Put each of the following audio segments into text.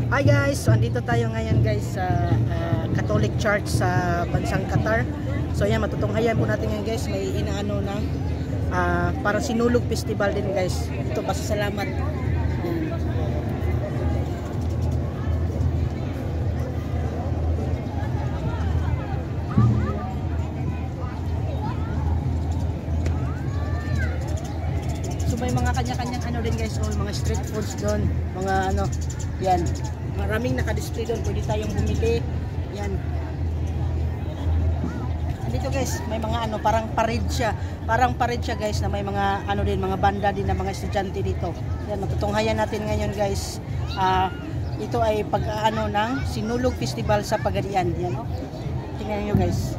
Hi guys, so andito tayo ngayon guys sa Catholic Church sa bansang Qatar. So ayan, matutunghayan po natin ngayon guys, may inaano na parang sinulog festival din guys. Ito, pasasalamat. So may mga kanya-kanyang ano din guys, mga street foods doon, mga ano, yan. Maraming naka-display doon, pwede tayong bumili. Yan. Andito guys, may mga ano, parang parade siya. Parang parade siya guys, na may mga ano din, mga banda din na mga estudyante dito. Yan, matutunghayan natin ngayon guys. Ito ay pag-ano ng Sinulog Festival sa Pagadian. Yan, oh. Tingnan niyo guys.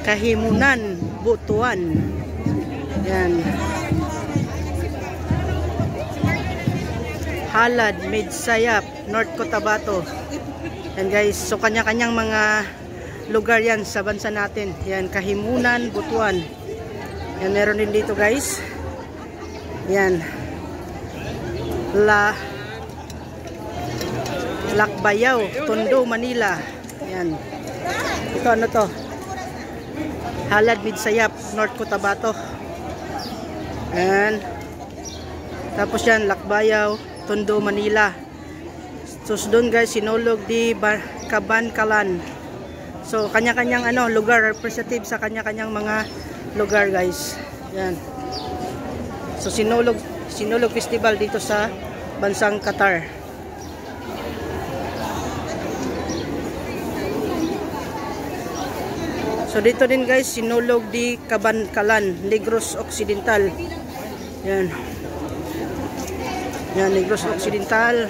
Kahimunan, Butuan. Yan. Halad, Midsayap, North Cotabato. Yan guys, so kanya-kanyang mga lugar yan sa bansa natin. Yan, Kahimunan, Butuan. Yan, meron din dito guys. Yan. Lakbayaw, Tondo, Manila. Yan. Ito ano to? Halad, Midsayap, North Cotabato. Ayan. Tapos yan, Lakbayaw, Tondo, Manila. So doon guys, Sinulog di Kabankalan. So kanya-kanyang ano, lugar, representative sa kanya-kanyang mga lugar guys. Yan. So Sinulog Festival dito sa bansang Qatar. So dito din guys, Sinulog di Kabankalan, Negros Occidental. Yan. Yan, Negros Occidental.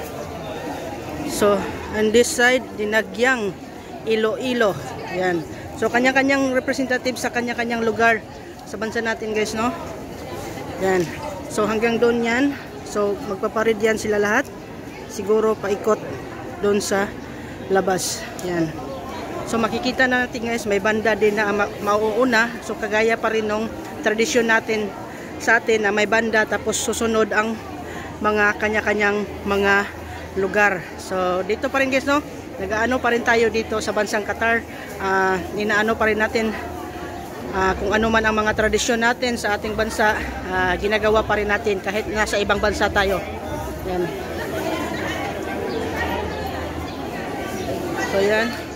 So, on this side, Dinagyang, Iloilo. Yan. So kanya-kanyang representative sa kanya-kanyang lugar sa bansa natin guys, no? Yan. So hanggang doon yan. So magpaparid yan sila lahat. Siguro paikot doon sa labas. Yan. So makikita na natin guys, may banda din na mauuna. So kagaya pa rin ng tradisyon natin sa atin na may banda tapos susunod ang mga kanya-kanyang mga lugar. So dito pa rin guys, no? Nag-aano pa rin tayo dito sa bansang Qatar. Inaano pa rin natin kung ano man ang mga tradisyon natin sa ating bansa, ginagawa pa rin natin kahit nasa ibang bansa tayo. Yan. So yan.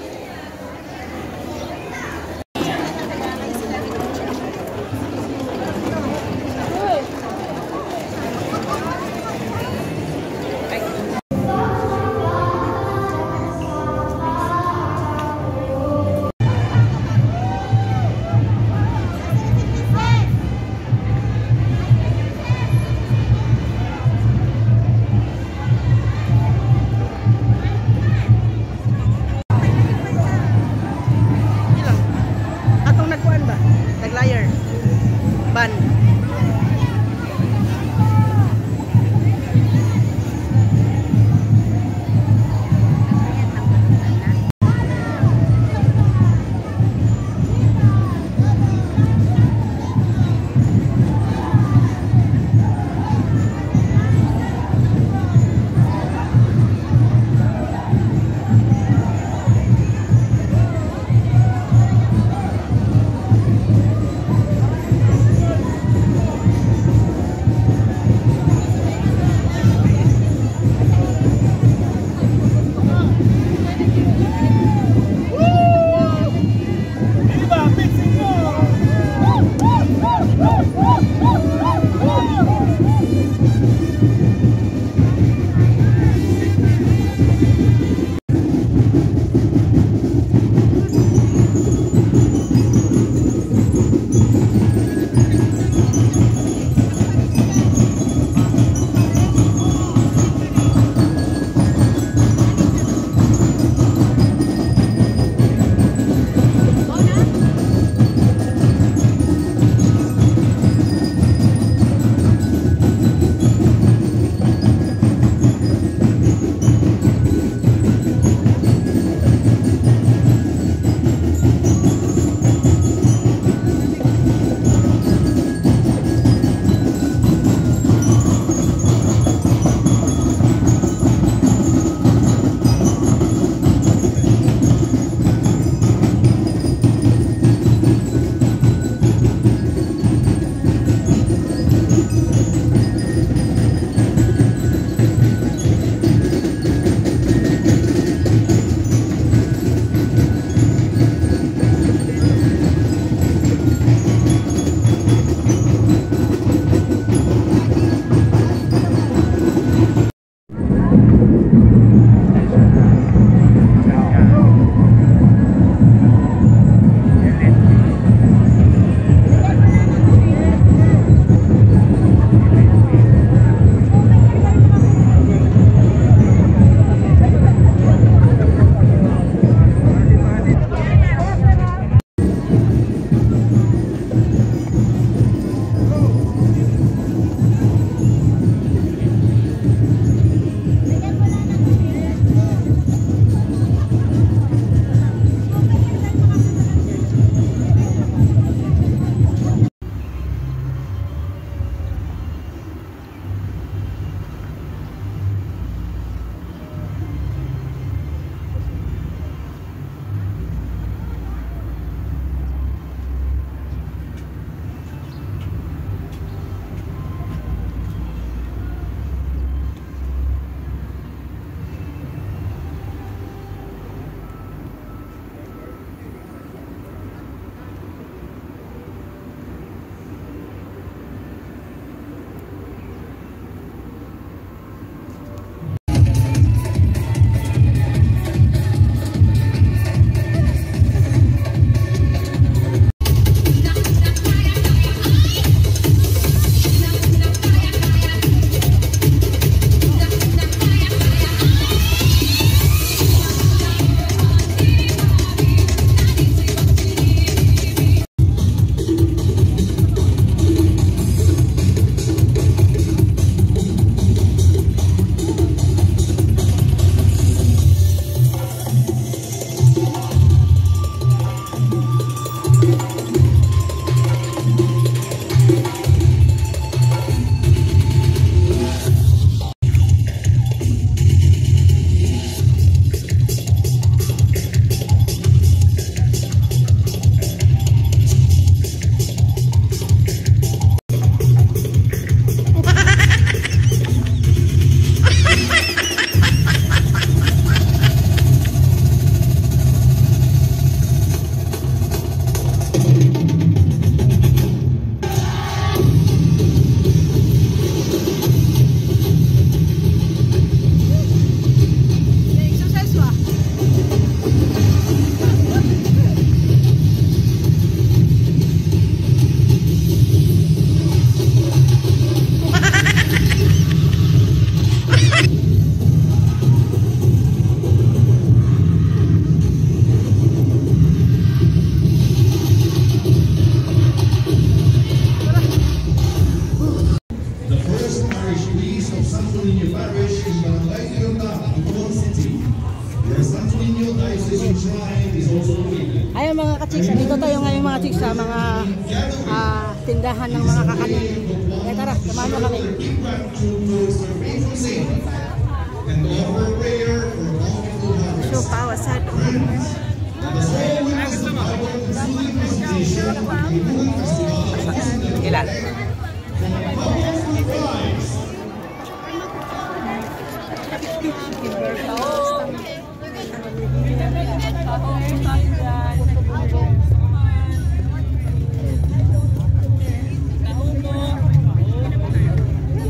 Niño Parish in Barangay Tirunda, Bohol City. Your Santo Niño Diocesan Shrine is also located. Ayun mga ka-chicks, dito tayo ngayon mga chicks sa mga tindahan ng mga kakanin. Kaya tara, samahan mo kami. And offer prayer for bountiful harvest. So, pawasad. Ilan?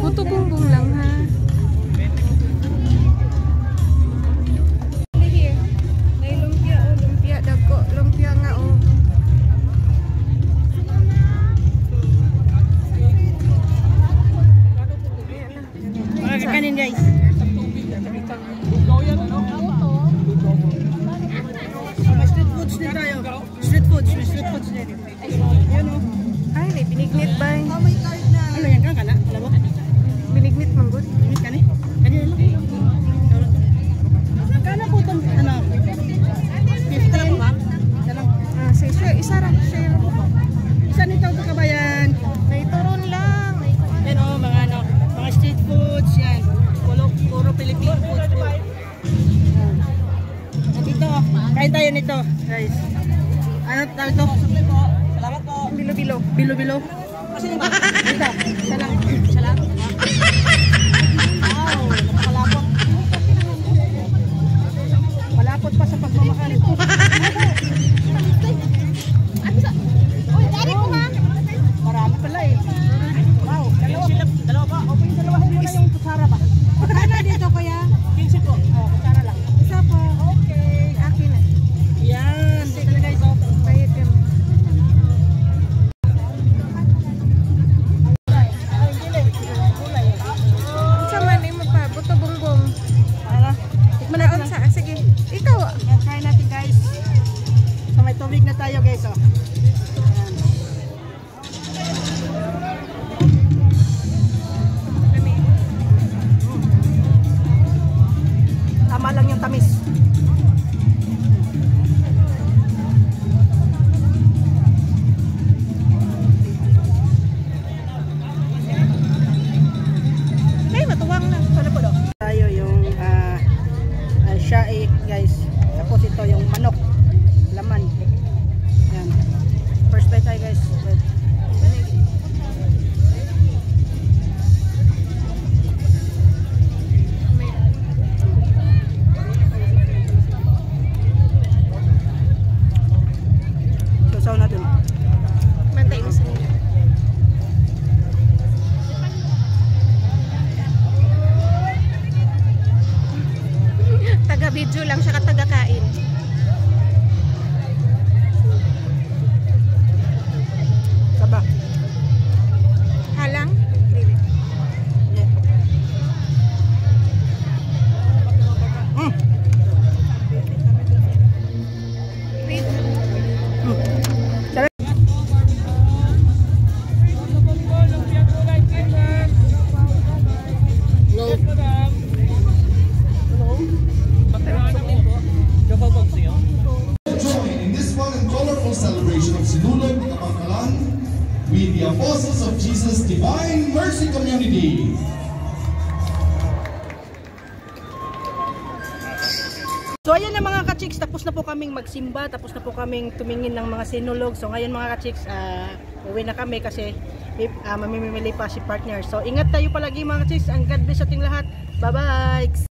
Puto bumbong lang ha. May lumpia o lumpia dagko. Lumpia nga o. Mga kakanin guys. May street foods din tayo. Street foods din. Ayun o. Ay, may binignit ba? Ano yan ka na? Alam mo? Binignit manggod. Binignit ka ni? Kanina lang. Magkano po itong ano? 15 lang po ma'am? Isa lang. Ah, say share. Isa ra. Share. Isa nito ito kabayan. May turon lang. Yan o, mga ano, mga street foods yan. Puro Philippine food po. Yan. At ito, kain tayo nito, guys. Ano tawag ito? Salamat po. Bilo-bilo. Bilo-bilo. Kasi ba? Ito, isa lang. Isa lang. Wow, napakalapot. Malapot pa sa pagmamahal. Marami pala eh. Wow, dalawa pa. Okay, dalawahin mo na yung kutsara ba? Ano dito kaya? 15 po. Oh, kutsara lang. Isa po. Okay. Akin na. Yan, dito na guys. Oh. Bayad ka mo. Sa man mo pa. Buto bongbong. Ano? Tikman natin Naon ang sa? Sige. Ikaw. yan, try natin guys. So may tubig na tayo guys oh. Yan. Tama lang yung tamis. Ay, matuwang na. Ano po do? Tayo yung shae guys. Tapos ito yung manok. Laman. Yan. First bite tayo guys. Wait. Susaw natin. Bantay mo sa nila. Taga-video lang siya taga-kain. Saba. Halang? Dili. Yeah. Mm. Wait. Sabi. Join in this fun and colorful celebration of Sinulog de Kapangkalan with the Apostles of Jesus Divine Mercy Community. So ayan na mga ka-chicks, tapos na po kaming magsimba, tapos na po kaming tumingin ng mga sinulog. So ngayon mga ka-chicks, uwi na kami kasi mamimili pa si partner. So ingat tayo palagi mga ka-chicks, ang God bless sa ating lahat. Bye bye!